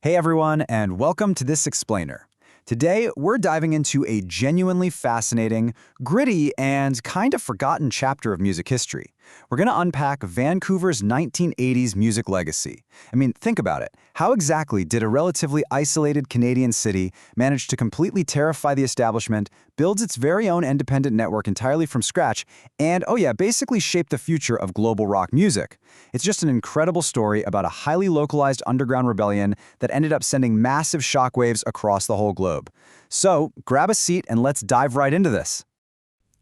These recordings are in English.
Hey everyone, and welcome to this explainer. Today, we're diving into a genuinely fascinating, gritty, and kind of forgotten chapter of music history. We're going to unpack Vancouver's 1980s music legacy. I mean, think about it. How exactly did a relatively isolated Canadian city manage to completely terrify the establishment, build its very own independent network entirely from scratch, and, oh yeah, basically shape the future of global rock music? It's just an incredible story about a highly localized underground rebellion that ended up sending massive shockwaves across the whole globe. So, grab a seat and let's dive right into this.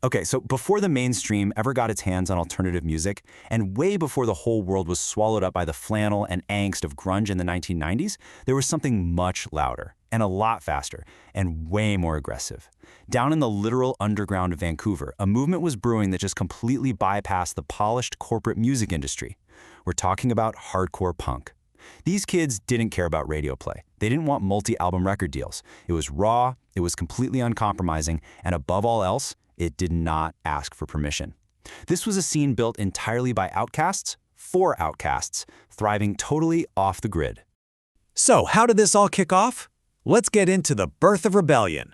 Okay, so before the mainstream ever got its hands on alternative music, and way before the whole world was swallowed up by the flannel and angst of grunge in the 1990s, there was something much louder, and a lot faster, and way more aggressive. Down in the literal underground of Vancouver, a movement was brewing that just completely bypassed the polished corporate music industry. We're talking about hardcore punk. These kids didn't care about radio play. They didn't want multi-album record deals. It was raw, it was completely uncompromising, and above all else, it did not ask for permission. This was a scene built entirely by outcasts, for outcasts, thriving totally off the grid. So, how did this all kick off? Let's get into the birth of rebellion.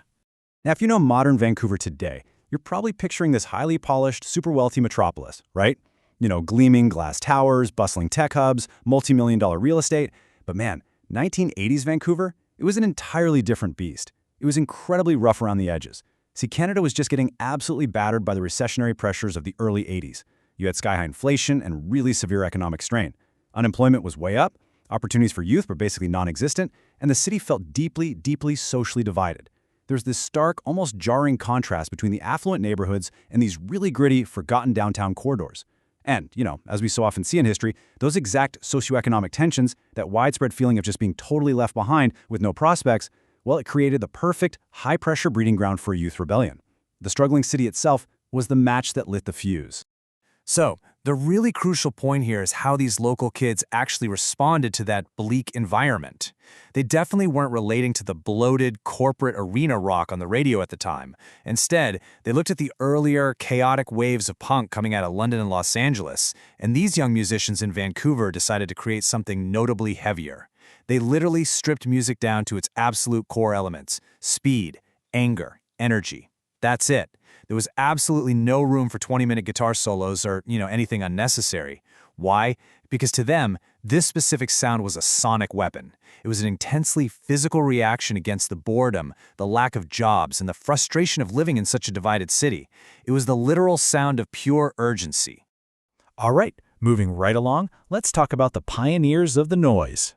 Now, if you know modern Vancouver today, you're probably picturing this highly polished, super wealthy metropolis, right? You know, gleaming glass towers, bustling tech hubs, multi-million-dollar real estate. But man, 1980s Vancouver, it was an entirely different beast. It was incredibly rough around the edges. See, Canada was just getting absolutely battered by the recessionary pressures of the early 80s. You had sky-high inflation and really severe economic strain. Unemployment was way up, opportunities for youth were basically non-existent, and the city felt deeply, deeply socially divided. There's this stark, almost jarring contrast between the affluent neighborhoods and these really gritty, forgotten downtown corridors. And, you know, as we so often see in history, those exact socioeconomic tensions, that widespread feeling of just being totally left behind with no prospects, well, it created the perfect, high-pressure breeding ground for a youth rebellion. The struggling city itself was the match that lit the fuse. So, the really crucial point here is how these local kids actually responded to that bleak environment. They definitely weren't relating to the bloated corporate arena rock on the radio at the time. Instead, they looked at the earlier, chaotic waves of punk coming out of London and Los Angeles, and these young musicians in Vancouver decided to create something notably heavier. They literally stripped music down to its absolute core elements: speed, anger, energy. That's it. There was absolutely no room for 20-minute guitar solos or, anything unnecessary. Why? Because to them, this specific sound was a sonic weapon. It was an intensely physical reaction against the boredom, the lack of jobs, and the frustration of living in such a divided city. It was the literal sound of pure urgency. All right, moving right along, let's talk about the pioneers of the noise.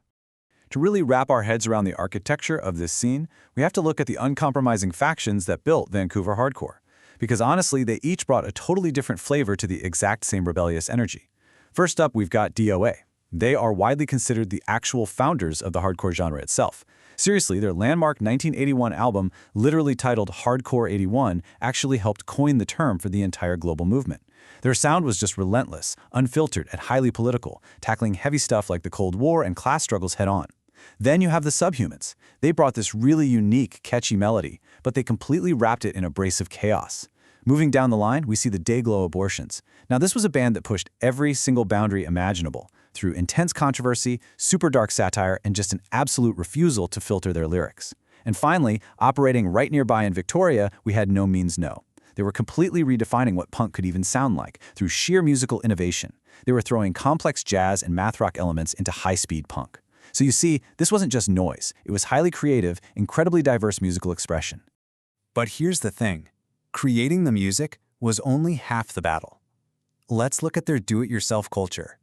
To really wrap our heads around the architecture of this scene, we have to look at the uncompromising factions that built Vancouver hardcore. Because honestly, they each brought a totally different flavor to the exact same rebellious energy. First up, we've got D.O.A. They are widely considered the actual founders of the hardcore genre itself. Seriously, their landmark 1981 album, literally titled Hardcore 81, actually helped coin the term for the entire global movement. Their sound was just relentless, unfiltered, and highly political, tackling heavy stuff like the Cold War and class struggles head-on. Then you have the Subhumans. They brought this really unique, catchy melody, but they completely wrapped it in abrasive chaos. Moving down the line, we see the Day-Glo Abortions. Now, this was a band that pushed every single boundary imaginable, through intense controversy, super dark satire, and just an absolute refusal to filter their lyrics. And finally, operating right nearby in Victoria, we had Nomeansno. They were completely redefining what punk could even sound like, through sheer musical innovation. They were throwing complex jazz and math rock elements into high-speed punk. So you see, this wasn't just noise. It was highly creative, incredibly diverse musical expression. But here's the thing. Creating the music was only half the battle. Let's look at their do-it-yourself culture.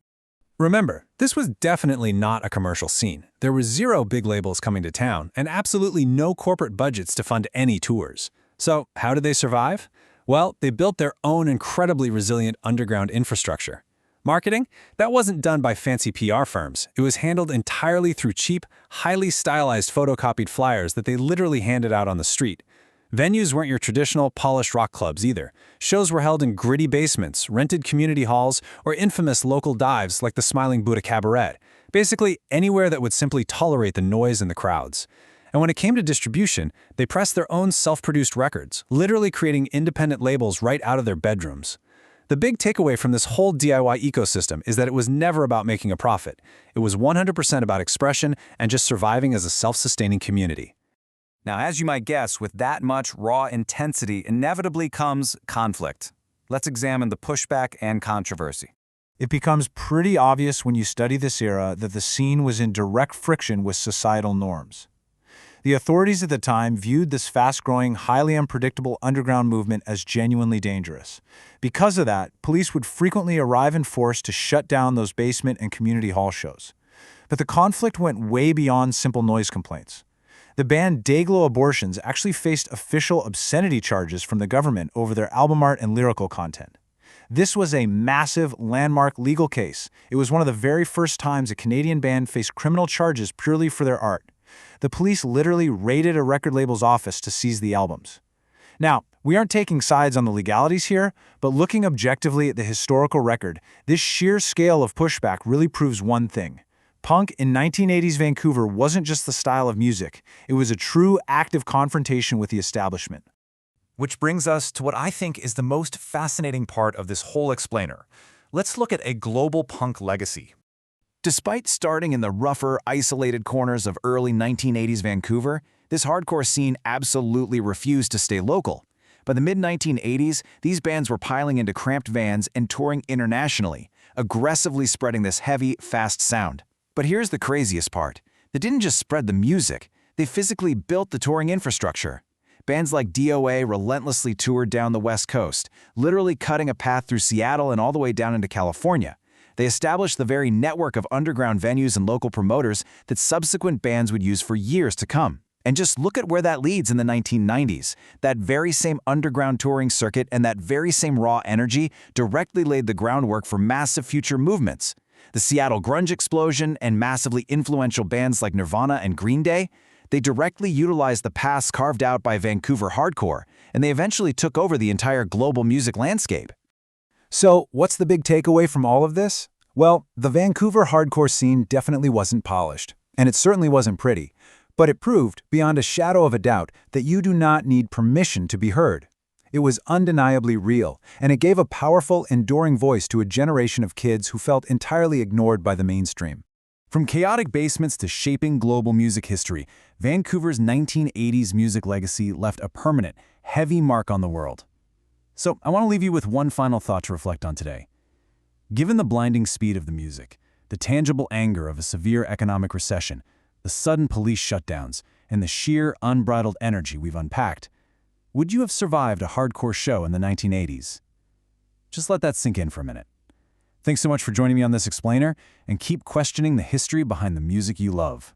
Remember, this was definitely not a commercial scene. There were zero big labels coming to town, and absolutely no corporate budgets to fund any tours. So, how did they survive? Well, they built their own incredibly resilient underground infrastructure. Marketing? That wasn't done by fancy PR firms. It was handled entirely through cheap, highly stylized photocopied flyers that they literally handed out on the street. Venues weren't your traditional, polished rock clubs either. Shows were held in gritty basements, rented community halls, or infamous local dives like the Smilin Buddha Cabaret. Basically, anywhere that would simply tolerate the noise and the crowds. And when it came to distribution, they pressed their own self-produced records, literally creating independent labels right out of their bedrooms. The big takeaway from this whole DIY ecosystem is that it was never about making a profit. It was 100% about expression and just surviving as a self-sustaining community. Now, as you might guess, with that much raw intensity inevitably comes conflict. Let's examine the pushback and controversy. It becomes pretty obvious when you study this era that the scene was in direct friction with societal norms. The authorities at the time viewed this fast-growing, highly unpredictable underground movement as genuinely dangerous. Because of that, police would frequently arrive in force to shut down those basement and community hall shows. But the conflict went way beyond simple noise complaints. The band Day-Glo Abortions actually faced official obscenity charges from the government over their album art and lyrical content. This was a massive, landmark legal case. It was one of the very first times a Canadian band faced criminal charges purely for their art. The police literally raided a record label's office to seize the albums. Now, we aren't taking sides on the legalities here, but looking objectively at the historical record, this sheer scale of pushback really proves one thing. Punk in 1980s Vancouver wasn't just the style of music, it was a true active confrontation with the establishment. Which brings us to what I think is the most fascinating part of this whole explainer. Let's look at a global punk legacy. Despite starting in the rougher, isolated corners of early 1980s Vancouver, this hardcore scene absolutely refused to stay local. By the mid-1980s, these bands were piling into cramped vans and touring internationally, aggressively spreading this heavy, fast sound. But here's the craziest part. They didn't just spread the music, they physically built the touring infrastructure. Bands like D.O.A. relentlessly toured down the West Coast, literally cutting a path through Seattle and all the way down into California. They established the very network of underground venues and local promoters that subsequent bands would use for years to come. And just look at where that leads in the 1990s. That very same underground touring circuit and that very same raw energy directly laid the groundwork for massive future movements. The Seattle grunge explosion and massively influential bands like Nirvana and Green Day, they directly utilized the paths carved out by Vancouver hardcore, and they eventually took over the entire global music landscape. So, what's the big takeaway from all of this? Well, the Vancouver hardcore scene definitely wasn't polished, and it certainly wasn't pretty, but it proved, beyond a shadow of a doubt, that you do not need permission to be heard. It was undeniably real, and it gave a powerful, enduring voice to a generation of kids who felt entirely ignored by the mainstream. From chaotic basements to shaping global music history, Vancouver's 1980s music legacy left a permanent, heavy mark on the world. So, I want to leave you with one final thought to reflect on today. Given the blinding speed of the music, the tangible anger of a severe economic recession, the sudden police shutdowns, and the sheer, unbridled energy we've unpacked, would you have survived a hardcore show in the 1980s? Just let that sink in for a minute. Thanks so much for joining me on this explainer, and keep questioning the history behind the music you love.